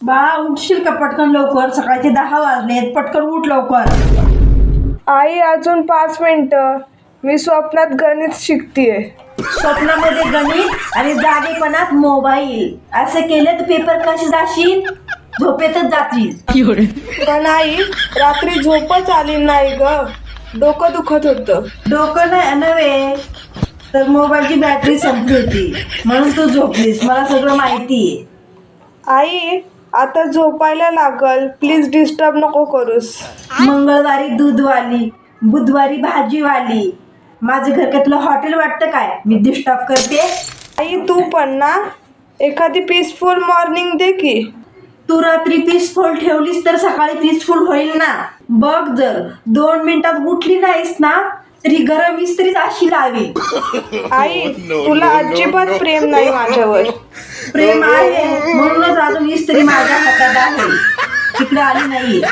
बाळा उठशील का पटकन लवकर, सकाळचे 10 वाजलेत, पटकन उठ लवकर. आई अजून 5 मिनिटं. मी स्वप्नात गणित शिकतीये. स्वप्नामध्ये गणित आणि जागेपणात मोबाईल. असं केलं तर पेपर कसे जाशील? झोपेतच जातील. पण आई रात्री झोपच आली नाही ग. डोकं दुखत होतं. डोकं नाही नव्हे तर मोबाईलची बॅटरी संपली होती म्हणून तू झोपलीस. मला सगळं माहिती आहे. आई आता झोपायला लागल. प्लीज डिस्टर्ब नको करूस. मंगळवारी दूधवाली, बुधवारी भाजीवाली. माझं घर काय तुला हॉटेल वाटतं काय? मी डिस्टर्ब करते. आई तू पण ना, एखादी पीसफुल मॉर्निंग दे की. तू रात्री पीसफुल ठेवलीस तर सकाळी पीसफुल होईल ना. बघ जर 2 मिनिटात उठली नाहीस ना तरी गरम इस्त्रीच अशी लावी. आई तुला अजिबात प्रेम नाही माझ्यावर. प्रेम आहे म्हणूनच अजून इस्त्री माझ्या हातात आहे, तिकडे आली नाहीये.